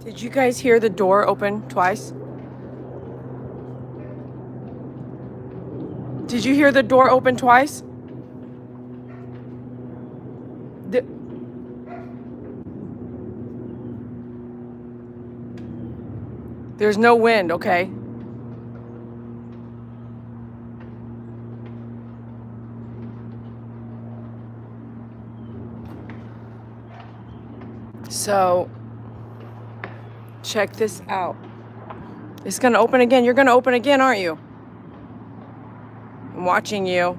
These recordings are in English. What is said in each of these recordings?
Did you guys hear the door open twice? Did you hear the door open twice? The, there's no wind, okay? So, check this out. It's gonna open again. You're gonna open again, aren't you? I'm watching you.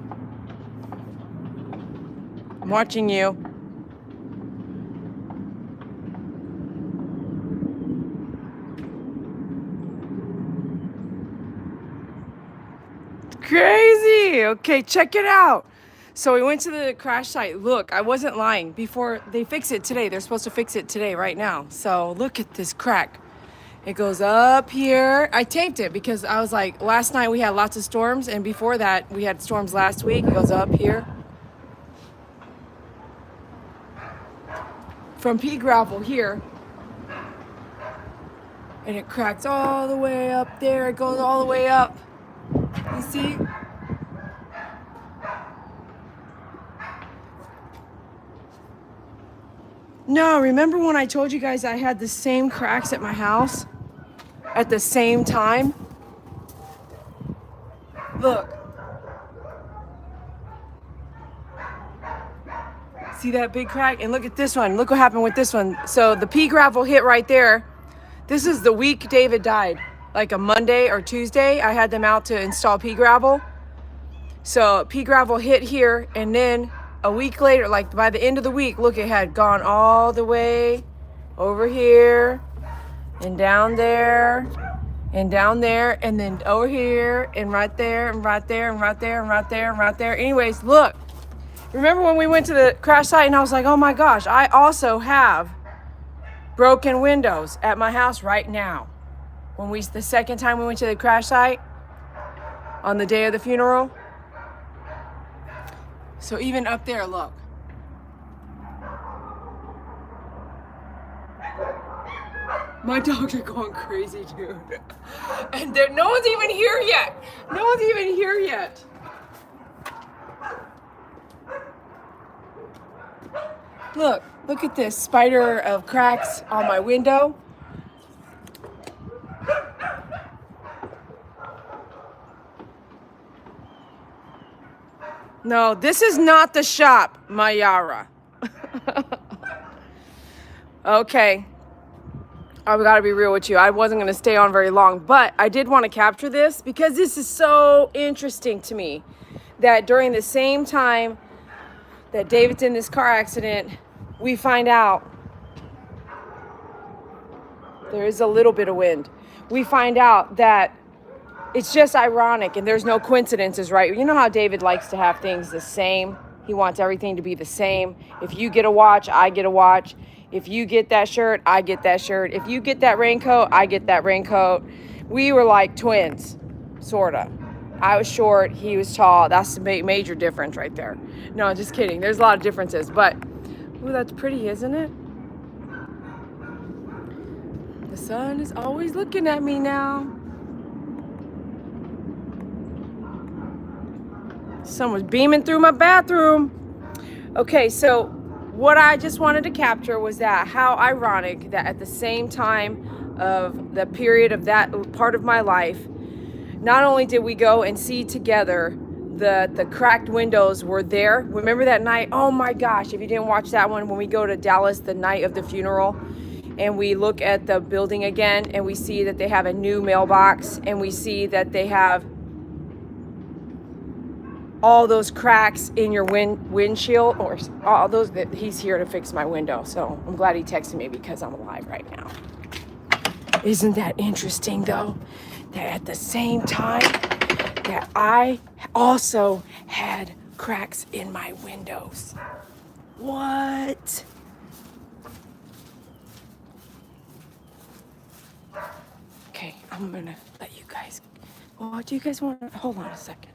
I'm watching you. Crazy. Okay, check it out. So we went to the crash site. Look, I wasn't lying. Before they fix it today, they're supposed to fix it today, right now. So look at this crack. It goes up here. I taped it because I was like, last night we had lots of storms, and before that we had storms last week. It goes up here. From pea gravel here. And it cracks all the way up there. It goes all the way up. You see? No, remember when I told you guys I had the same cracks at my house at the same time? Look. See that big crack? And look at this one. Look what happened with this one. So the pea gravel hit right there. This is the week David died. Like a Monday or Tuesday, I had them out to install pea gravel. So pea gravel hit here, and then a week later, like by the end of the week, look, it had gone all the way over here and down there and down there and then over here and right there and right there and right there and right there and right there. Anyways, look, remember when we went to the crash site and I was like, oh my gosh, I also have broken windows at my house right now. The second time we went to the crash site on the day of the funeral. So even up there, look. My dogs are going crazy, dude. And no one's even here yet. No one's even here yet. Look at this spider of cracks on my window. No, this is not the shop, Mayara. Okay. I've got to be real with you. I wasn't going to stay on very long, but I did want to capture this because this is so interesting to me that during the same time that David's in this car accident, we find out there is a little bit of wind. We find out that it's just ironic and there's no coincidences, right? You know how David likes to have things the same. He wants everything to be the same. If you get a watch, I get a watch. If you get that shirt, I get that shirt. If you get that raincoat, I get that raincoat. We were like twins, sort of. I was short, he was tall. That's the major difference right there. No, just kidding. There's a lot of differences, but ooh, that's pretty, isn't it? The sun is always looking at me now. Sun was beaming through my bathroom. Okay, so what I just wanted to capture was that how ironic that at the same time of the period of that part of my life, not only did we go and see together the cracked windows were there. Remember that night? Oh my gosh, if you didn't watch that one, when we go to Dallas the night of the funeral and we look at the building again and we see that they have a new mailbox and we see that they have all those cracks in your windshield, or all those, that he's here to fix my window. So I'm glad he texted me because I'm alive right now. Isn't that interesting though? That at the same time that I also had cracks in my windows. What? Okay, I'm gonna let you guys, oh, do you guys want to, hold on a second.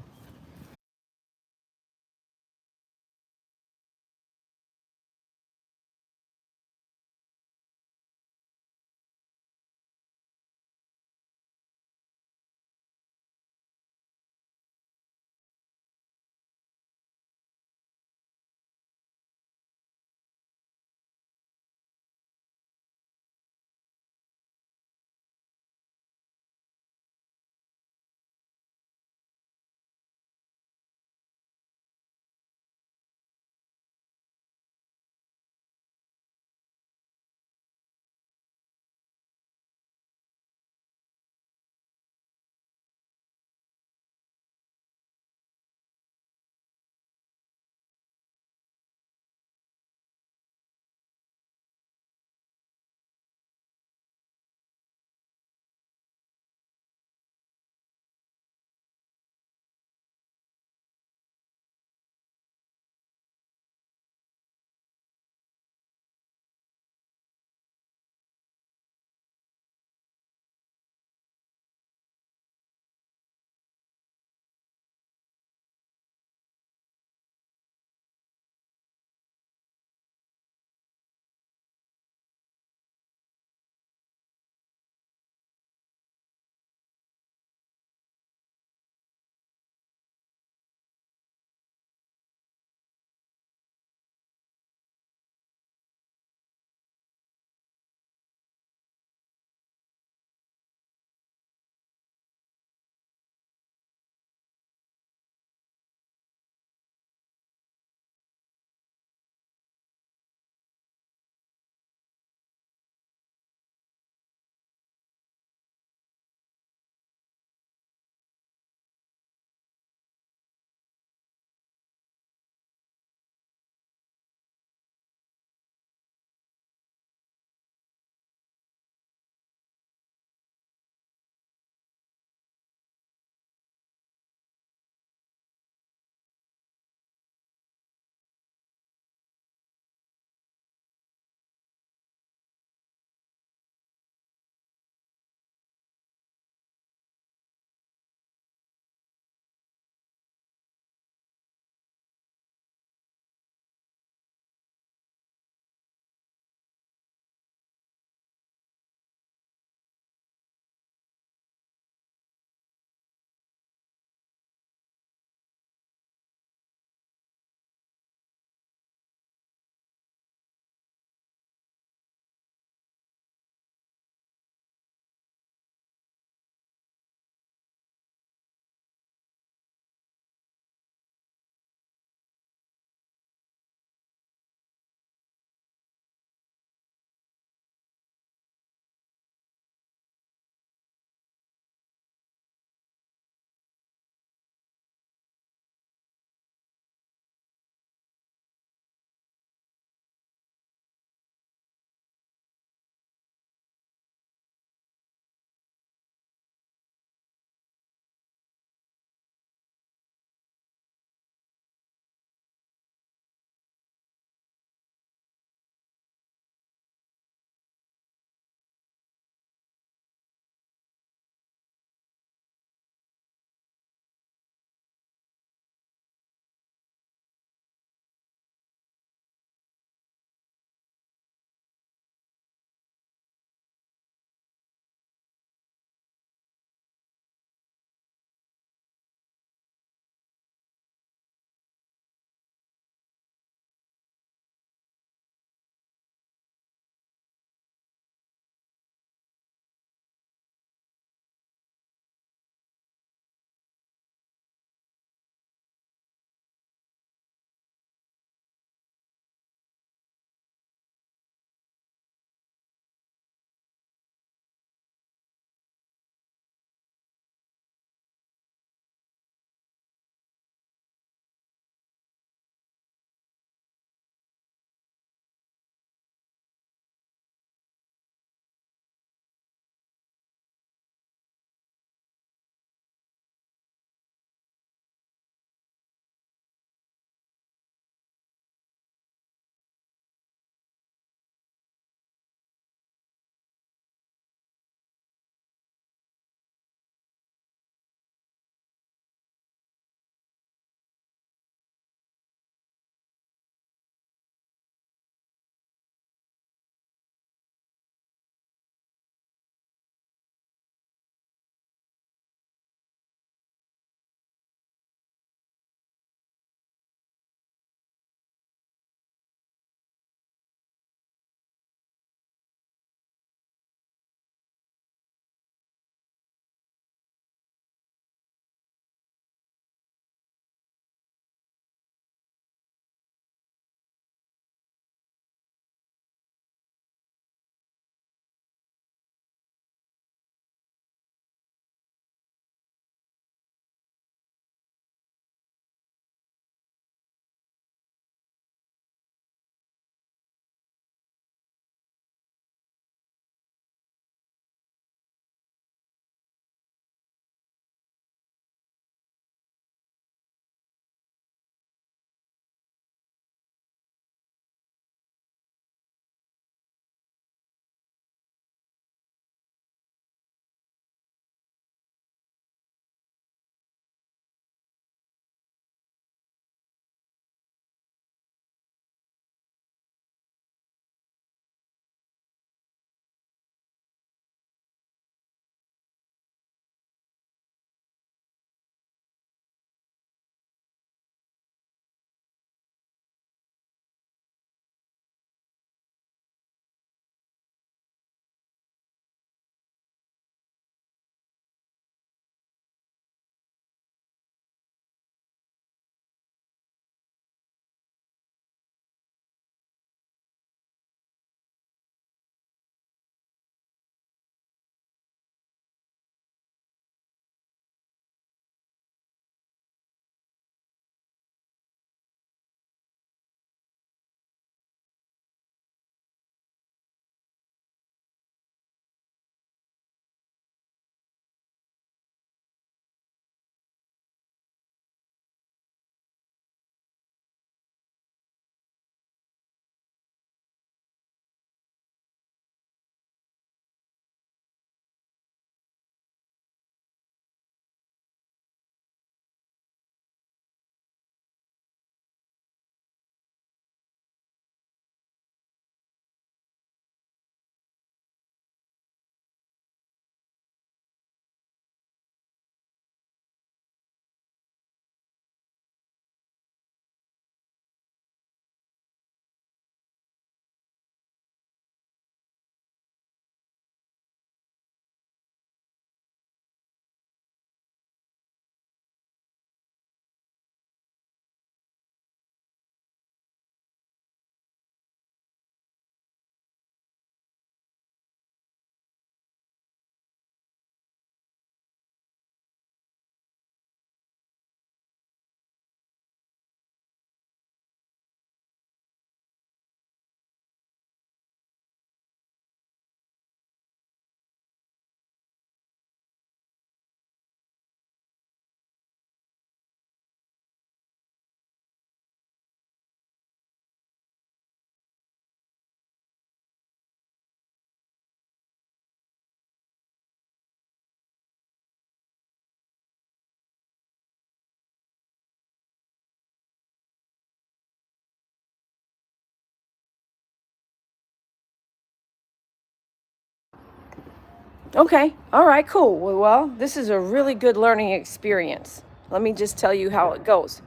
Okay. All right, cool. Well, this is a really good learning experience. Let me just tell you how it goes.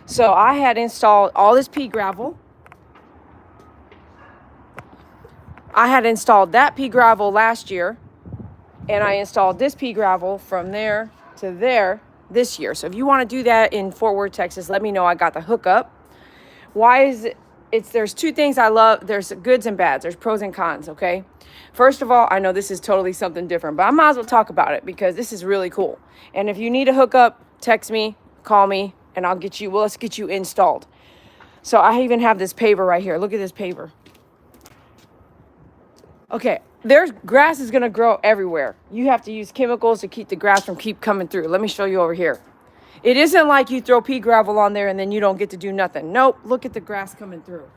So I had installed all this pea gravel. I had installed that pea gravel last year, and I installed this pea gravel from there to there this year. So if you want to do that in Fort Worth, Texas, let me know. I got the hookup. Why is it? There's two things I love. There's goods and bads. There's pros and cons, okay? First of all, I know this is totally something different, but I might as well talk about it because this is really cool. And if you need a hookup, text me, call me, and let's get you installed. So I even have this paver right here. Look at this paver. Okay, there's grass is gonna grow everywhere. You have to use chemicals to keep the grass from keep coming through. Let me show you over here. It isn't like you throw pea gravel on there and then you don't get to do nothing. Nope, look at the grass coming through.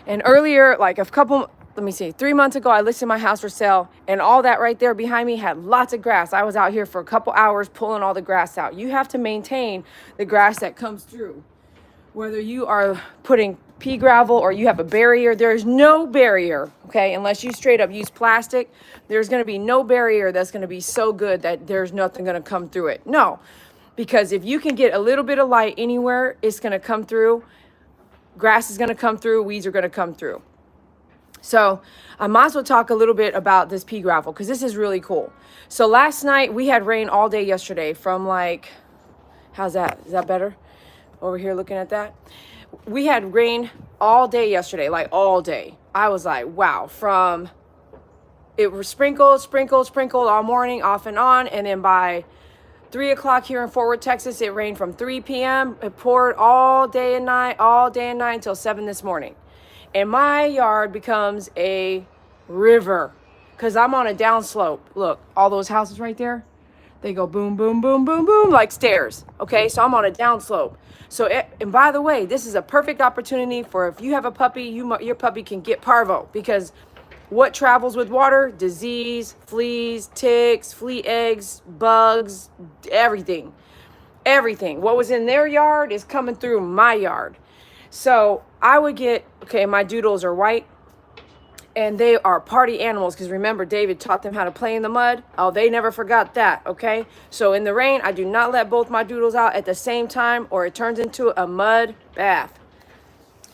And earlier, like 3 months ago, I listed my house for sale, and all that right there behind me had lots of grass. I was out here for a couple hours pulling all the grass out. You have to maintain the grass that comes through. Whether you are putting pea gravel or you have a barrier, there's no barrier, okay? Unless you straight up use plastic, there's gonna be no barrier that's gonna be so good that there's nothing gonna come through it. No, because if you can get a little bit of light anywhere, it's gonna come through. Grass is gonna come through, weeds are gonna come through. So I might as well talk a little bit about this pea gravel because this is really cool. So last night we had rain all day yesterday from how's that? Is that better? Over here looking at that. We had rain all day yesterday, like all day. I was like, wow, it was sprinkled all morning, off and on. And then by 3 o'clock here in Fort Worth, Texas, it rained from 3 p.m. It poured all day and night until 7 this morning. And my yard becomes a river because I'm on a downslope. Look, all those houses right there, they go boom, boom, boom, boom, boom, like stairs. Okay, so I'm on a downslope. So, and by the way, this is a perfect opportunity for if you have a puppy, your puppy can get parvo because what travels with water? Disease, fleas, ticks, flea eggs, bugs, everything. Everything. What was in their yard is coming through my yard. So I would my doodles are white and they are party animals because remember, David taught them how to play in the mud. Oh, they never forgot that, okay? So in the rain, I do not let both my doodles out at the same time or it turns into a mud bath.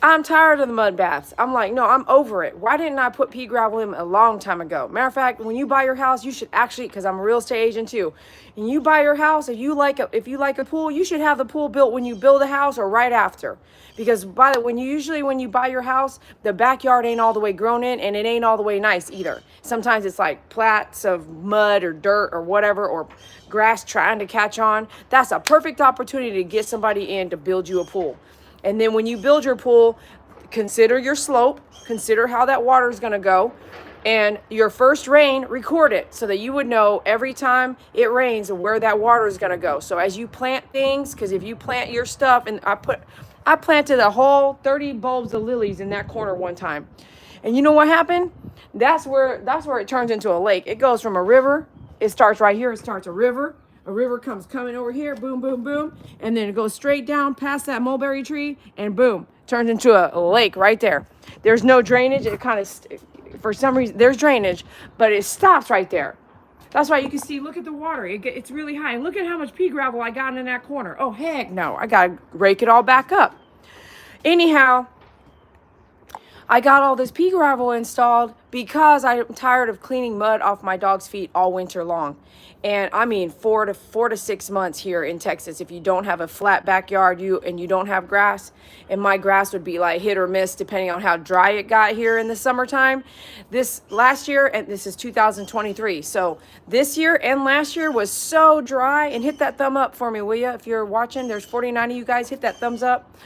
I'm tired of the mud baths. I'm like, no, I'm over it. Why didn't I put pea gravel in a long time ago? Matter of fact, when you buy your house, you should actually, because I'm a real estate agent too, and you buy your house, if you like a pool, you should have the pool built when you build a house or right after. Because when you buy your house, the backyard ain't all the way grown in and it ain't all the way nice either. Sometimes it's like plats of mud or dirt or whatever, or grass trying to catch on. That's a perfect opportunity to get somebody in to build you a pool. And then when you build your pool, consider your slope, consider how that water is going to go, and your first rain, record it so that you would know every time it rains where that water is going to go. So as you plant things, because if you plant your stuff, and I planted a whole 30 bulbs of lilies in that corner one time. And you know what happened? That's where it turns into a lake. It goes from a river. It starts right here. It starts a river. A river comes coming over here, boom, boom, boom, and then it goes straight down past that mulberry tree, and boom, turns into a lake right there. There's no drainage. It kind of, for some reason, there's drainage, but it stops right there. That's why you can see, look at the water. It's really high. And look at how much pea gravel I got in that corner. Oh, heck no. I got to rake it all back up. Anyhow, I got all this pea gravel installed because I'm tired of cleaning mud off my dog's feet all winter long. And I mean 4 to 6 months here in Texas. If you don't have a flat backyard and you don't have grass, and my grass would be like hit or miss depending on how dry it got here in the summertime. This last year, and this is 2023. So this year and last year was so dry. And hit that thumb up for me, will you? If you're watching, there's 49 of you guys, hit that thumbs up.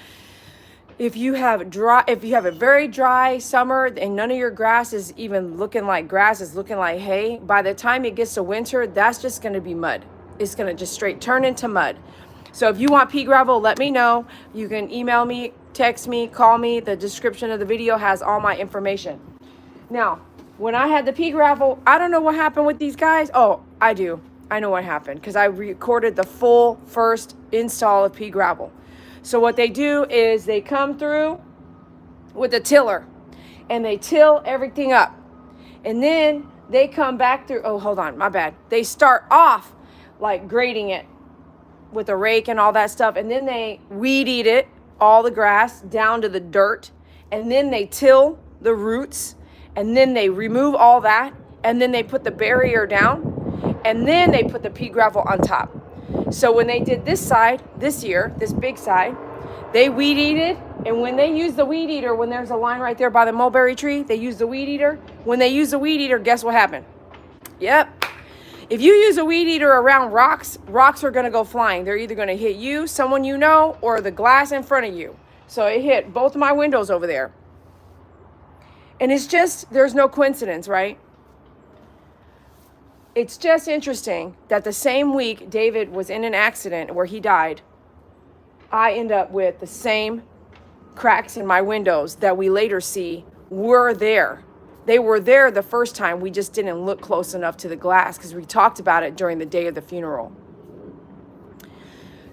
If you have a very dry summer and none of your grass is even looking like grass, is looking like hay, by the time it gets to winter, that's just going to be mud. It's going to just straight turn into mud. So if you want pea gravel, let me know. You can email me, text me, call me. The description of the video has all my information. Now, when I had the pea gravel, I don't know what happened with these guys. Oh, I do. I know what happened because I recorded the full first install of pea gravel. So what they do is they come through with a tiller and they till everything up. And then they come back through, oh, hold on, my bad. They start off like grading it with a rake and all that stuff. And then they weed eat it, all the grass down to the dirt. And then they till the roots. And then they remove all that. And then they put the barrier down. And then they put the pea gravel on top. So when they did this side, this year, this big side, they weed eated. And when they use the weed eater, when there's a line right there by the mulberry tree, they use the weed eater. When they use the weed eater, guess what happened? Yep. If you use a weed eater around rocks, rocks are going to go flying. They're either going to hit you, someone you know, or the glass in front of you. So it hit both of my windows over there. And it's just, there's no coincidence, right? It's just interesting that the same week David was in an accident where he died, I end up with the same cracks in my windows that we later see were there. They were there the first time. We just didn't look close enough to the glass because we talked about it during the day of the funeral.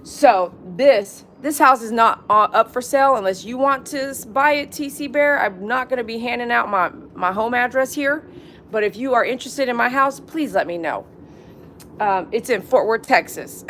So this house is not up for sale unless you want to buy it, TC Bear. I'm not going to be handing out my home address here. But if you are interested in my house, please let me know. It's in Fort Worth, Texas.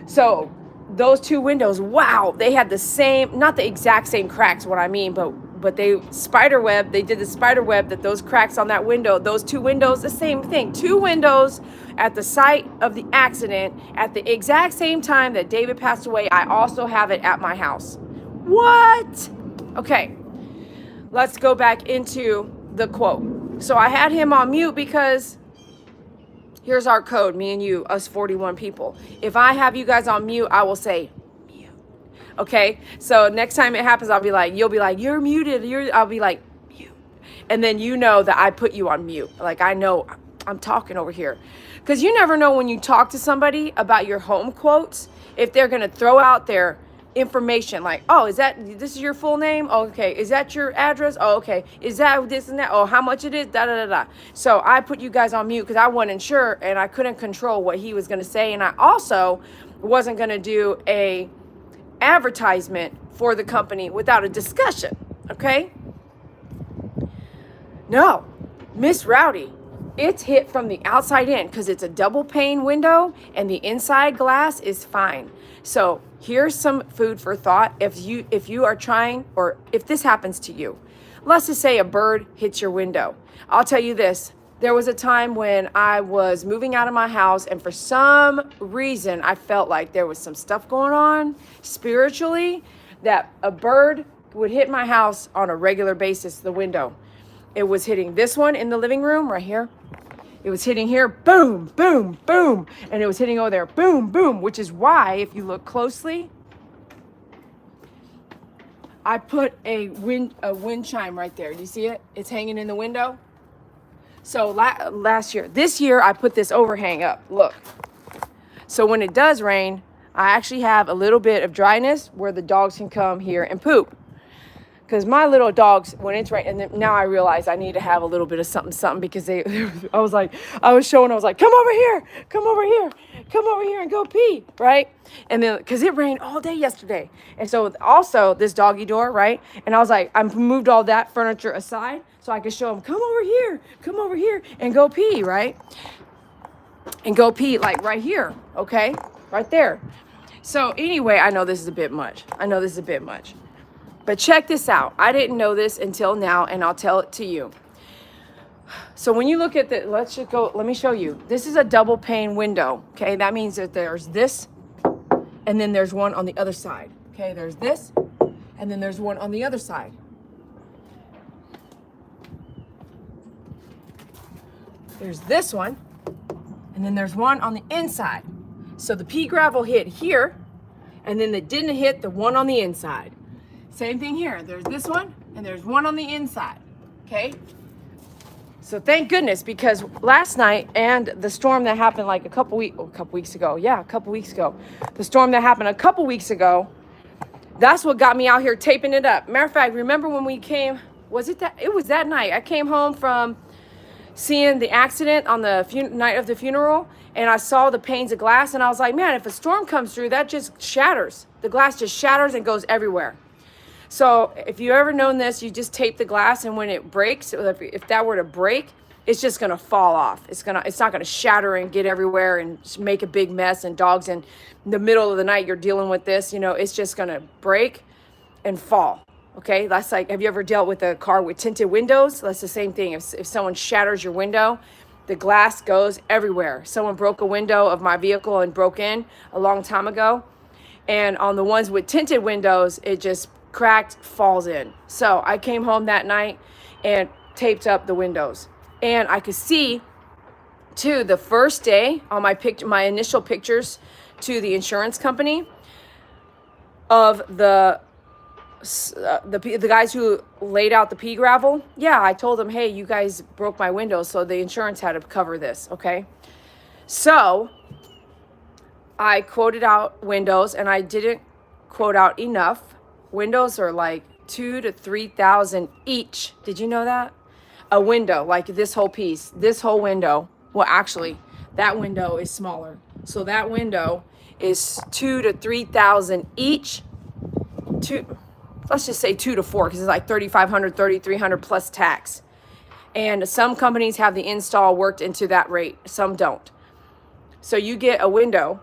So those two windows, wow, they had the same, not the exact same cracks, what I mean, but they did the spider web that those cracks on that window, those two windows, the same thing. Two windows at the site of the accident at the exact same time that David passed away. I also have it at my house. What? Okay, let's go back into the quote. So I had him on mute because here's our code, me and you, us 41 people. If I have you guys on mute, I will say mute. Okay, so next time it happens, I'll be like, you'll be like, you're muted. I'll be like, mute. And then you know that I put you on mute. Like I know I'm talking over here. Because you never know when you talk to somebody about your home quotes, if they're going to throw out their information like, oh, this is your full name? Oh, okay. Is that your address? Oh, okay. Is that this and that? Oh, how much it is? Da, da, da, da. So I put you guys on mute because I wasn't sure and I couldn't control what he was going to say. And I also wasn't going to do a advertisement for the company without a discussion. Okay. No, Miss Rowdy, it's hit from the outside in because it's a double pane window and the inside glass is fine. So here's some food for thought. If you are trying, or if this happens to you, let's just say a bird hits your window. I'll tell you this. There was a time when I was moving out of my house and for some reason I felt like there was some stuff going on spiritually that a bird would hit my house on a regular basis, the window. It was hitting this one in the living room right here. It was hitting here, boom, boom, boom. And it was hitting over there, boom, boom, which is why, if you look closely, I put a wind chime right there. Do you see it? It's hanging in the window. So this year, I put this overhang up. Look. So when it does rain, I actually have a little bit of dryness where the dogs can come here and poop. Because my little dogs, when it's raining, and now I realize I need to have a little bit of something because I was like, come over here and go pee, right? And then, because it rained all day yesterday. And so also this doggy door, right? And I was like, I moved all that furniture aside so I could show them, come over here and go pee, right? And go pee like right here, okay? Right there. So anyway, I know this is a bit much. But check this out. I didn't know this until now, and I'll tell it to you. So when you look at let me show you. This is a double pane window, okay? That means that there's this, and then there's one on the other side. Okay, there's this, and then there's one on the other side. There's this one, and then there's one on the inside. So the pea gravel hit here, and then it didn't hit the one on the inside. Same thing here. There's this one and there's one on the inside. Okay. So thank goodness, because last night and the storm that happened like a couple weeks ago. The storm that happened a couple weeks ago, that's what got me out here taping it up. Matter of fact, remember when we came, it was that night. I came home from seeing the accident on the night of the funeral, and I saw the panes of glass, and I was like, man, if a storm comes through, that just shatters. The glass just shatters and goes everywhere. So if you ever known this, you just tape the glass, and when it breaks, if that were to break, it's just gonna fall off. It's not gonna shatter and get everywhere and make a big mess. And dogs in the middle of the night, you're dealing with this. You know, it's just gonna break and fall. Okay, that's like, have you ever dealt with a car with tinted windows? That's the same thing. If someone shatters your window, the glass goes everywhere. Someone broke a window of my vehicle and broke in a long time ago. And on the ones with tinted windows, it just cracked, falls in. So I came home that night and taped up the windows. And I could see, too, the first day on my initial pictures to the insurance company of the guys who laid out the pea gravel. Yeah, I told them, hey, you guys broke my windows, so the insurance had to cover this, okay? So I quoted out windows, and I didn't quote out enough. Windows are like $2,000 to $3,000 each. Did you know that? A window, like this whole piece, this whole window. Well, actually, that window is smaller. So that window is $2,000 to $3,000 each. Let's just say 2 to 4, because it's like $3,500, $3,300 plus tax. And some companies have the install worked into that rate. Some don't. So you get a window,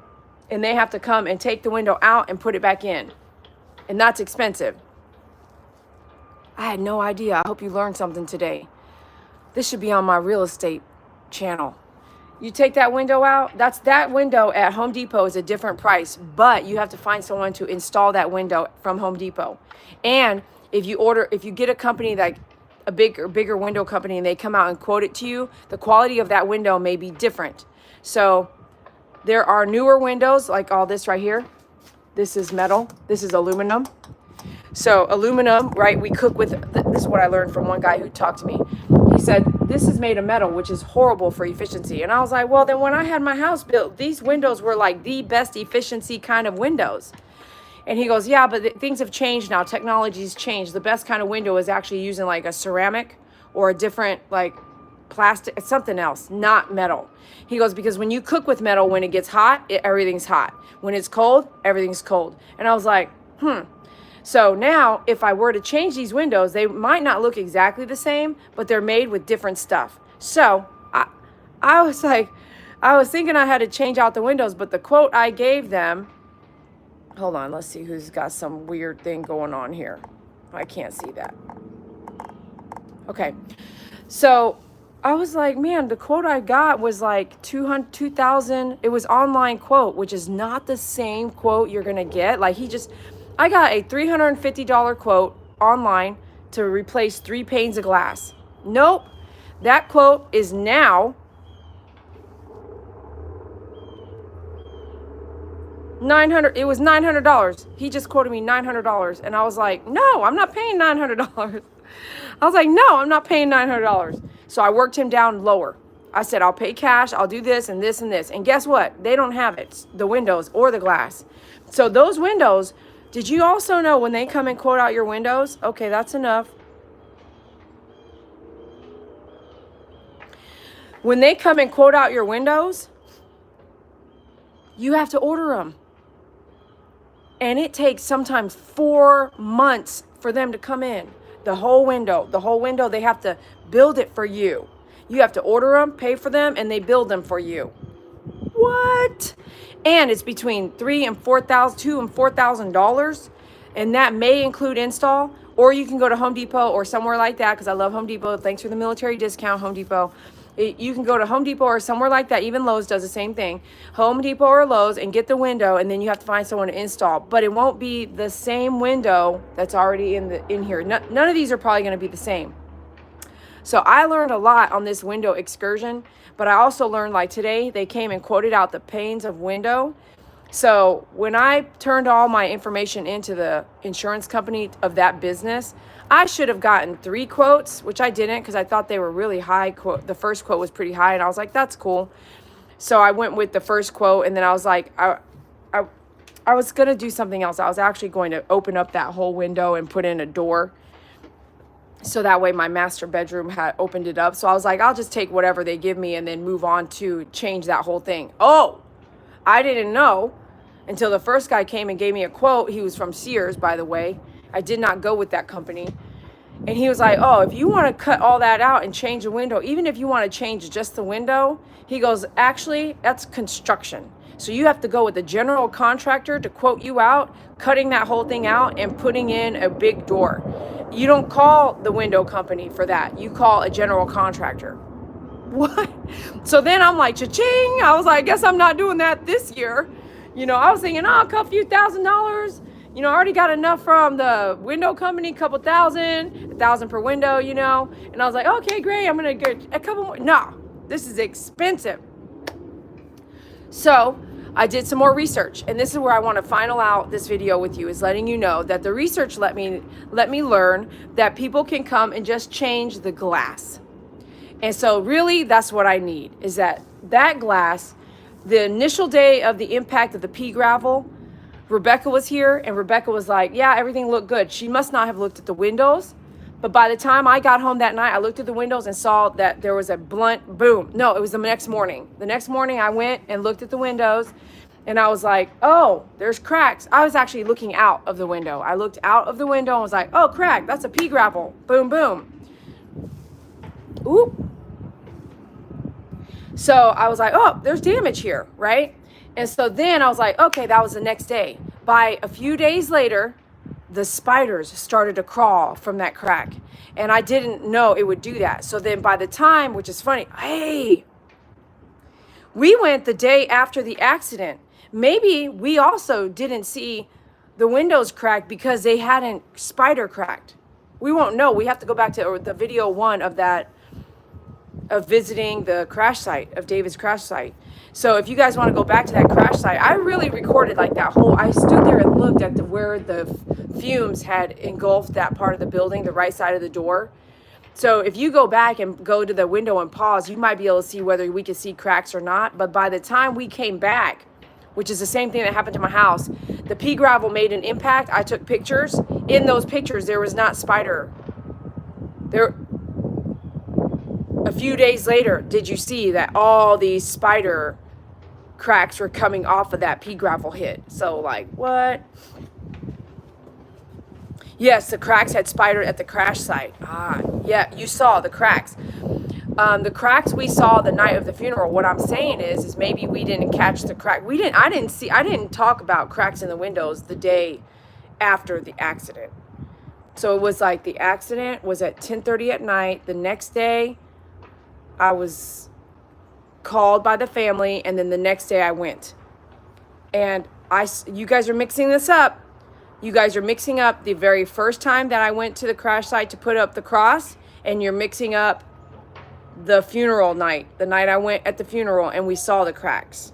and they have to come and take the window out and put it back in. And that's expensive. I had no idea. I hope you learned something today. This should be on my real estate channel. You take that window out, that window at Home Depot is a different price, but you have to find someone to install that window from Home Depot. And if you get a company like a bigger window company, and they come out and quote it to you, the quality of that window may be different. So there are newer windows like all this right here. This is metal. This is aluminum. So aluminum, right? We cook with, this is what I learned from one guy who talked to me. He said, this is made of metal, which is horrible for efficiency. And I was like, well, then when I had my house built, these windows were like the best efficiency kind of windows. And he goes, yeah, but things have changed now. Technology's changed. The best kind of window is actually using like a ceramic or a different like plastic, something else, not metal. He goes, because when you cook with metal, when it gets hot, everything's hot. When it's cold, everything's cold. And I was like, So now if I were to change these windows, they might not look exactly the same, but they're made with different stuff. So I was like, I was thinking I had to change out the windows, but the quote I gave them, hold on, let's see who's got some weird thing going on here. I can't see that. Okay. So I was like, man, the quote I got was like $2,000. It was online quote, which is not the same quote you're going to get. Like I got a $350 quote online to replace 3 panes of glass. Nope. That quote is now $900. It was $900. He just quoted me $900. And I was like, no, I'm not paying $900. I was like, no, I'm not paying $900. So I worked him down lower. I said, I'll pay cash. I'll do this and this and this. And guess what? They don't have it, the windows or the glass. So those windows, did you also know when they come and quote out your windows? Okay, that's enough. When they come and quote out your windows, you have to order them. And it takes sometimes 4 months for them to come in. The whole window, they have to build it for you. You have to order them, pay for them, and they build them for you. What? And it's between $2,000 and $4,000, and that may include install. Or you can go to Home Depot or somewhere like that, because I love Home Depot. Thanks for the military discount, Home Depot. You can go to Home Depot or somewhere like that. Even Lowe's does the same thing. Home Depot or Lowe's, and get the window, and then you have to find someone to install. But it won't be the same window that's already in here. None of these are probably going to be the same. So I learned a lot on this window excursion, but I also learned, like today, they came and quoted out the panes of window. So when I turned all my information into the insurance company of that business, I should have gotten 3 quotes, which I didn't, because I thought they were really high. The first quote was pretty high, and I was like, that's cool. So I went with the first quote, and then I was like, I was going to do something else. I was actually going to open up that whole window and put in a door. So that way my master bedroom had opened it up. So I was like, I'll just take whatever they give me and then move on to change that whole thing. Oh, I didn't know until the first guy came and gave me a quote. He was from Sears, by the way. I did not go with that company. And he was like, oh, if you want to cut all that out and change the window, even if you want to change just the window, he goes, actually, that's construction. So you have to go with a general contractor to quote you out, cutting that whole thing out and putting in a big door. You don't call the window company for that. You call a general contractor. What? So then I'm like, cha-ching. I was like, I guess I'm not doing that this year. You know, I was thinking, oh, I'll cut a few $1,000s. You know, I already got enough from the window company, couple thousand, $1,000 per window, you know. And I was like, okay, great. I'm going to get a couple more. No, this is expensive. So I did some more research, and this is where I want to final out this video with you, is letting you know that the research let me learn that people can come and just change the glass. And so really that's what I need, is that glass, the initial day of the impact of the pea gravel, Rebecca was here, and Rebecca was like, yeah, everything looked good. She must not have looked at the windows. But by the time I got home that night, I looked at the windows and saw that there was a blunt boom. No, it was the next morning. The next morning I went and looked at the windows, and I was like, oh, there's cracks. I was actually looking out of the window. I looked out of the window and was like, oh, crack, that's a pea gravel. Boom, boom. Ooh. So I was like, oh, there's damage here, right? And so then I was like, okay, that was the next day. By a few days later, the spiders started to crawl from that crack. And I didn't know it would do that. So then by the time, which is funny, hey, we went the day after the accident. Maybe we also didn't see the windows cracked because they hadn't spider cracked. We won't know. We have to go back to the video 1 of that, of visiting the crash site, of David's crash site. So if you guys want to go back to that crash site, I really recorded like that whole, I stood there and looked at where the fumes had engulfed that part of the building, the right side of the door. So if you go back and go to the window and pause, you might be able to see whether we could see cracks or not. But by the time we came back, which is the same thing that happened to my house, the pea gravel made an impact. I took pictures. In those pictures, there was not spider. There. A few days later, did you see that all these spider cracks were coming off of that pea gravel hit? So like, what? Yes, the cracks had spidered at the crash site. Ah, yeah, you saw the cracks. The cracks we saw the night of the funeral. What I'm saying is maybe we didn't catch the crack. I didn't talk about cracks in the windows the day after the accident. So it was like the accident was at 10:30 at night. The next day, I was called by the family, and then the next day I went. And you guys are mixing this up. You guys are mixing up the very first time that I went to the crash site to put up the cross, and you're mixing up the funeral night, the night I went at the funeral and we saw the cracks.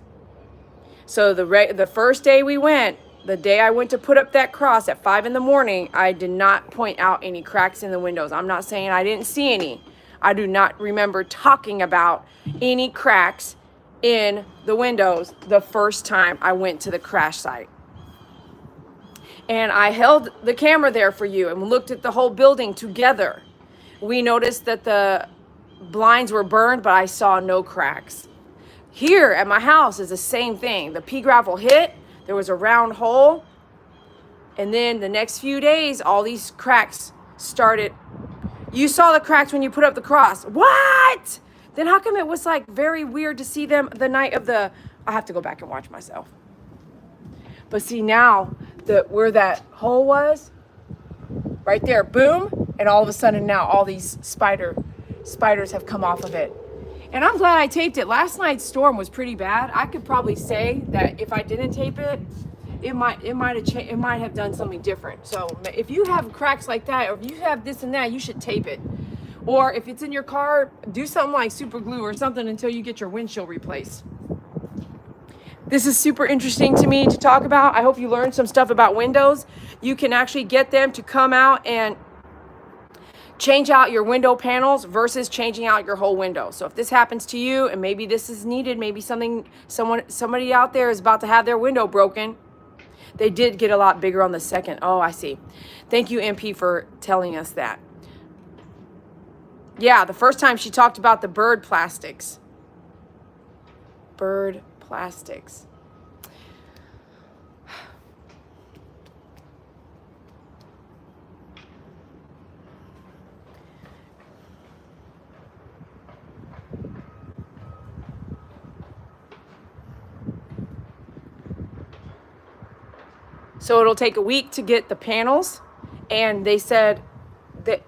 So the first day we went, the day I went to put up that cross at 5 in the morning, I did not point out any cracks in the windows. I'm not saying I didn't see any. I do not remember talking about any cracks in the windows the first time I went to the crash site. And I held the camera there for you and looked at the whole building together. We noticed that the blinds were burned, but I saw no cracks. Here at my house is the same thing. The pea gravel hit, there was a round hole, and then the next few days, all these cracks started. You saw the cracks when you put up the cross. What? Then how come it was like very weird to see them the night of the, I have to go back and watch myself. But see now, where that hole was, right there, boom, and all of a sudden now all these spiders have come off of it. And I'm glad I taped it. Last night's storm was pretty bad. I could probably say that if I didn't tape it, it might have done something different. So if you have cracks like that, or if you have this and that, you should tape it. Or if it's in your car, do something like super glue or something until you get your windshield replaced. This is super interesting to me to talk about. I hope you learned some stuff about windows. You can actually get them to come out and change out your window panels versus changing out your whole window. So if this happens to you, and maybe this is needed, maybe somebody out there is about to have their window broken. They did get a lot bigger on the second. Oh, I see. Thank you, MP, for telling us that. Yeah, the first time she talked about the bird plastics. Bird plastics. So it'll take a week to get the panels. And they said that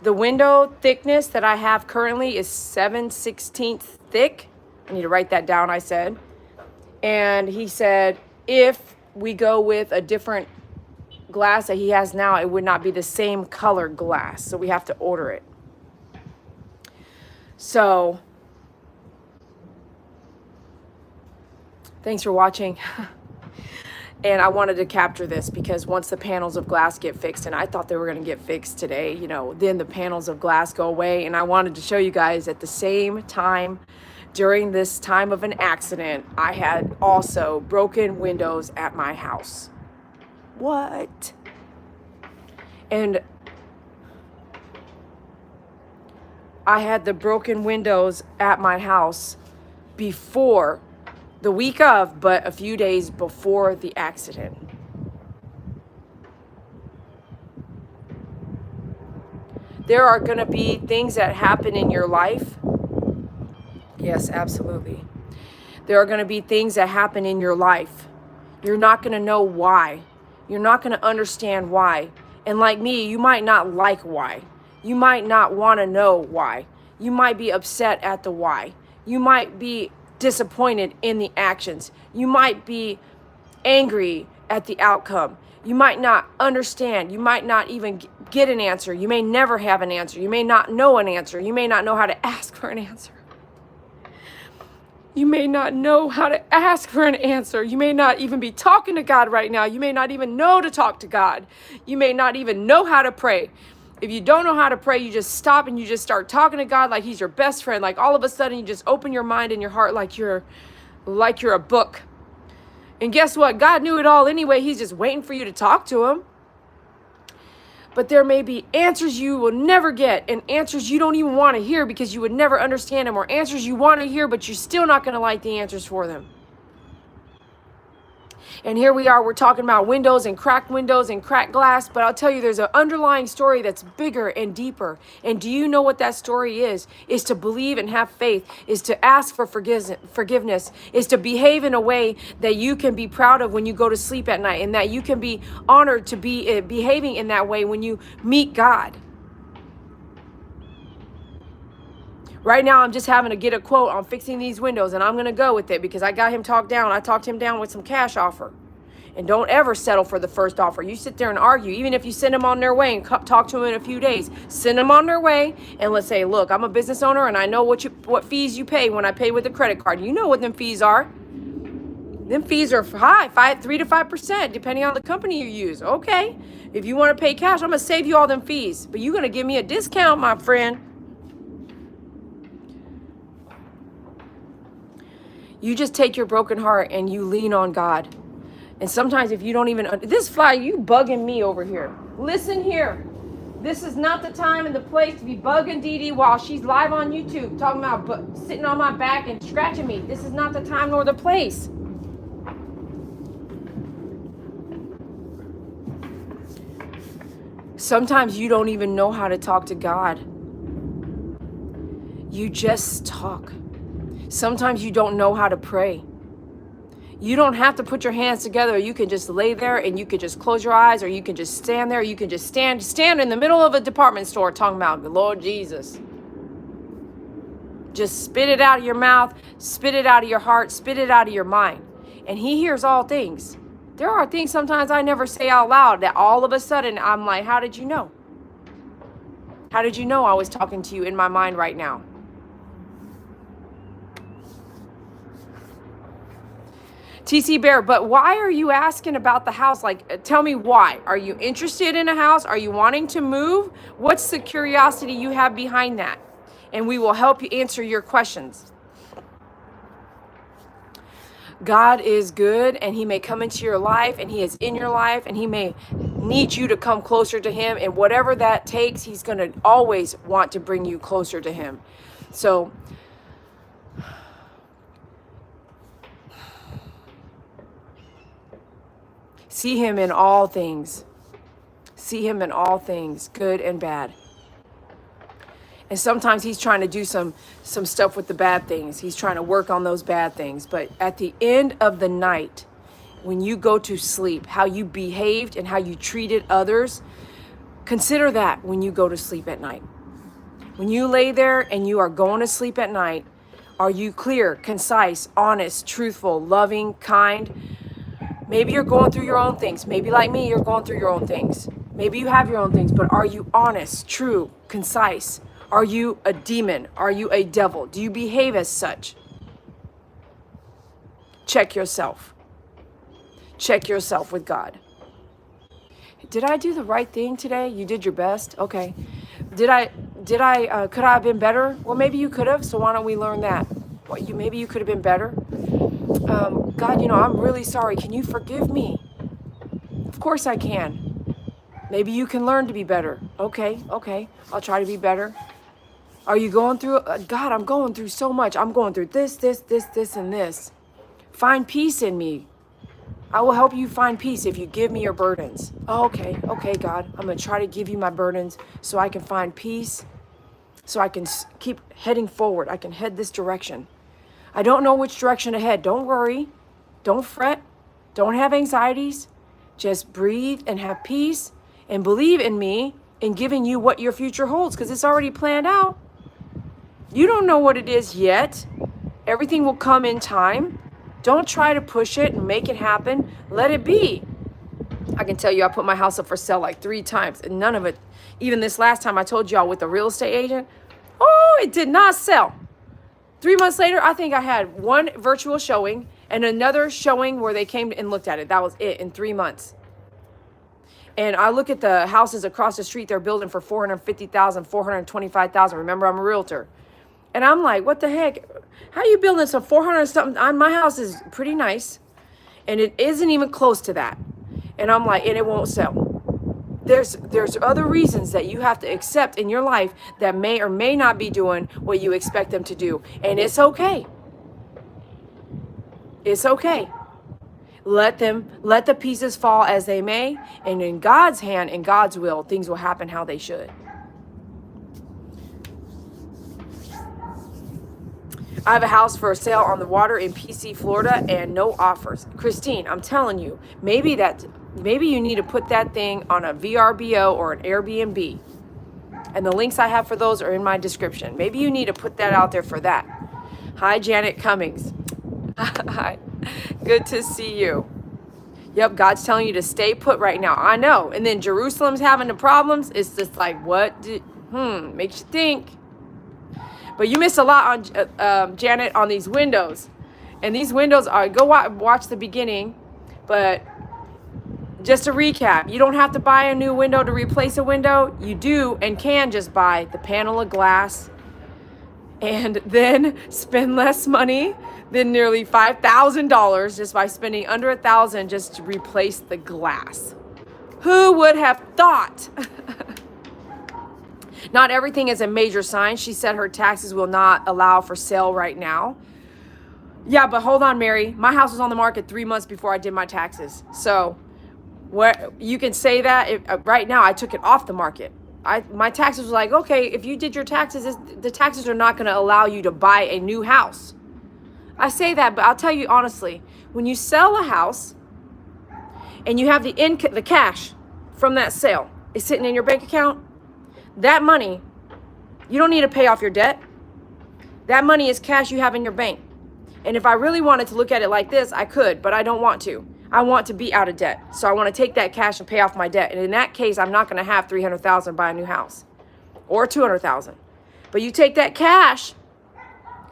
the window thickness that I have currently is 7/16 thick. I need to write that down, I said. And he said, if we go with a different glass that he has now, it would not be the same color glass. So we have to order it. So thanks for watching. And I wanted to capture this because once the panels of glass get fixed, and I thought they were going to get fixed today, you know, then the panels of glass go away. And I wanted to show you guys at the same time, during this time of an accident, I had also broken windows at my house. What? And I had the broken windows at my house before the week of, but a few days before the accident. There are going to be things that happen in your life. Yes, absolutely. There are going to be things that happen in your life. You're not going to know why. You're not going to understand why. And like me, you might not like why. You might not want to know why. You might be upset at the why. You might be disappointed in the actions. You might be angry at the outcome. You might not understand. You might not even get an answer. You may never have an answer. You may not know an answer. You may not know how to ask for an answer. You may not know how to ask for an answer. You may not even be talking to God right now. You may not even know to talk to God. You may not even know how to pray. If you don't know how to pray, you just stop and you just start talking to God like he's your best friend. Like all of a sudden you just open your mind and your heart like you're a book. And guess what? God knew it all anyway. He's just waiting for you to talk to him. But there may be answers you will never get, and answers you don't even want to hear because you would never understand them, or answers you want to hear but you're still not going to like the answers for them. And here we are, we're talking about windows and cracked glass, but I'll tell you there's an underlying story that's bigger and deeper. And do you know what that story is? Is to believe and have faith, is to ask for forgiveness, is to behave in a way that you can be proud of when you go to sleep at night, and that you can be honored to be behaving in that way when you meet God. Right now, I'm just having to get a quote on fixing these windows, and I'm going to go with it because I got him talked down. I talked him down with some cash offer. And don't ever settle for the first offer. You sit there and argue. Even if you send them on their way and talk to them in a few days, send them on their way and let's say, look, I'm a business owner and I know what fees you pay when I pay with a credit card. You know what them fees are. Them fees are high, 3 to 5%, depending on the company you use. Okay, if you want to pay cash, I'm going to save you all them fees. But you're going to give me a discount, my friend. You just take your broken heart and you lean on God. And sometimes if you don't even, this fly, you bugging me over here. Listen here. This is not the time and the place to be bugging Dede while she's live on YouTube, talking about sitting on my back and scratching me. This is not the time nor the place. Sometimes you don't even know how to talk to God. You just talk. Sometimes you don't know how to pray. You don't have to put your hands together. You can just lay there and you can just close your eyes, or you can just stand there. You can just stand in the middle of a department store talking about the Lord Jesus. Just spit it out of your mouth, spit it out of your heart, spit it out of your mind. And he hears all things. There are things sometimes I never say out loud that all of a sudden I'm like, how did you know? How did you know I was talking to you in my mind right now? TC Bear, but why are you asking about the house? Like, tell me why. Are you interested in a house? Are you wanting to move? What's the curiosity you have behind that? And we will help you answer your questions. God is good, and he may come into your life, and he is in your life, and he may need you to come closer to him. And whatever that takes, he's going to always want to bring you closer to him. So see him in all things. See him in all things, good and bad. And sometimes he's trying to do some stuff with the bad things. He's trying to work on those bad things. But at the end of the night, when you go to sleep, how you behaved and how you treated others. Consider that when you go to sleep at night. When you lay there and you are going to sleep at night, are you clear, concise, honest, truthful, loving, kind? Maybe you're going through your own things. Maybe like me, you're going through your own things. Maybe you have your own things, but are you honest, true, concise? Are you a demon? Are you a devil? Do you behave as such? Check yourself. Check yourself with God. Did I do the right thing today? You did your best? Okay. Could I have been better? Well, maybe you could have, so why don't we learn that? Maybe you could have been better. God, I'm really sorry. Can you forgive me? Of course I can. Maybe you can learn to be better. Okay. I'll try to be better. Are you going through, God, I'm going through so much. I'm going through this, and this. Find peace in me. I will help you find peace if you give me your burdens. Oh, okay, God. I'm going to try to give you my burdens so I can find peace, so I can keep heading forward. I can head this direction. I don't know which direction to head. Don't worry. Don't fret. Don't have anxieties. Just breathe and have peace and believe in me in giving you what your future holds, because it's already planned out. You don't know what it is yet. Everything will come in time. Don't try to push it and make it happen. Let it be. I can tell you, I put my house up for sale like 3 times and none of it, even this last time I told y'all with the real estate agent, it did not sell. 3 months later, I think I had 1 virtual showing and another showing where they came and looked at it. That was it in 3 months. And I look at the houses across the street they're building for $450,000, $425,000. Remember, I'm a realtor. And I'm like, what the heck? How are you building some 400 something? My house is pretty nice. And it isn't even close to that. And I'm like, and it won't sell. There's other reasons that you have to accept in your life that may or may not be doing what you expect them to do. And it's okay. It's okay. Let the pieces fall as they may. And in God's hand, in God's will, things will happen how they should. I have a house for sale on the water in PC, Florida, and no offers. Christine, I'm telling you, maybe you need to put that thing on a VRBO or an Airbnb. And the links I have for those are in my description. Maybe you need to put that out there for that. Hi, Janet Cummings. Hi. Good to see you. Yep, God's telling you to stay put right now. I know. And then Jerusalem's having the problems. It's just like, makes you think. But you missed a lot on, Janet, on these windows. And these windows are, go watch the beginning. But just to recap, you don't have to buy a new window to replace a window. You do and can just buy the panel of glass and then spend less money than nearly $5,000 just by spending under $1,000 just to replace the glass. Who would have thought? Not everything is a major sign. She said her taxes will not allow for sale right now. Yeah, but hold on, Mary. My house was on the market 3 months before I did my taxes. So you can say that. Right now, I took it off the market. My taxes was like, okay, if you did your taxes, the taxes are not going to allow you to buy a new house. I say that, but I'll tell you honestly, when you sell a house and you have the cash from that sale is sitting in your bank account, that money, you don't need to pay off your debt. That money is cash you have in your bank. And if I really wanted to look at it like this, I could, but I don't want to. I want to be out of debt. So I want to take that cash and pay off my debt. And in that case, I'm not going to have $300,000 to buy a new house or $200,000. But you take that cash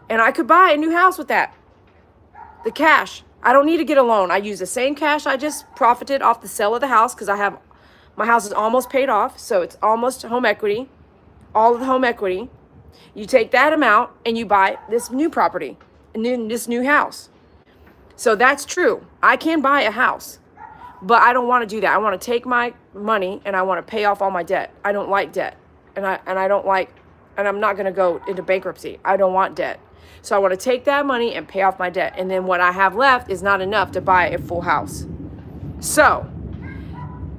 and I could buy a new house with that. The cash. I don't need to get a loan. I use the same cash I just profited off the sale of the house because my house is almost paid off. So it's almost home equity, all of the home equity. You take that amount and you buy this new property and then this new house. So that's true. I can buy a house, but I don't want to do that. I want to take my money and I want to pay off all my debt. I don't like debt. And I'm not going to go into bankruptcy. I don't want debt. So I want to take that money and pay off my debt. And then what I have left is not enough to buy a full house. So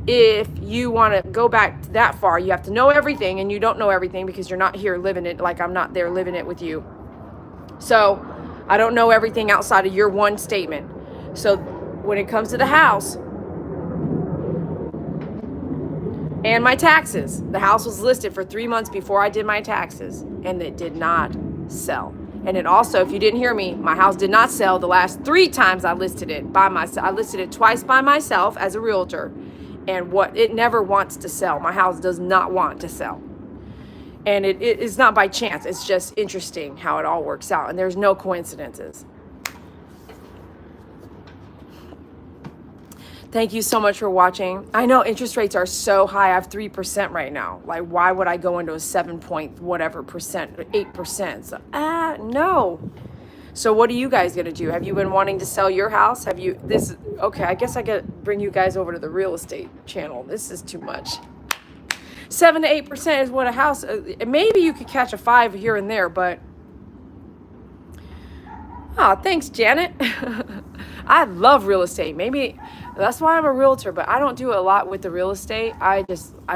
if you want to go back that far, you have to know everything, and you don't know everything because you're not here living it like I'm not there living it with you. So I don't know everything outside of your one statement. So when it comes to the house and my taxes, the house was listed for 3 months before I did my taxes, and it did not sell. And it also, if you didn't hear me, my house did not sell the last 3 times I listed it by myself. I listed it twice by myself as a realtor, and it never wants to sell. My house does not want to sell. And it is not by chance. It's just interesting how it all works out, and there's no coincidences. Thank you so much for watching. I know interest rates are so high. I have 3% right now. Like, why would I go into a 7 point whatever percent, 8%? So, no. So what are you guys gonna do? Have you been wanting to sell your house? Have you, okay, I guess I could bring you guys over to the real estate channel. This is too much. 7 to 8% is what a house, maybe you could catch a 5 here and there, but, thanks, Janet. I love real estate. Maybe that's why I'm a realtor, but I don't do a lot with the real estate. I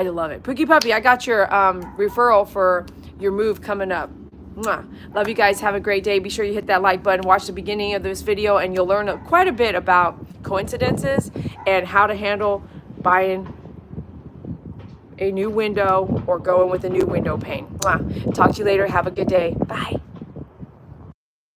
love it. Pookie Puppy, I got your referral for your move coming up. Mwah. Love you guys. Have a great day. Be sure you hit that like button. Watch the beginning of this video, and you'll learn quite a bit about coincidences and how to handle buying a new window or going with a new window pane. Mwah. Talk to you later. Have a good day. Bye.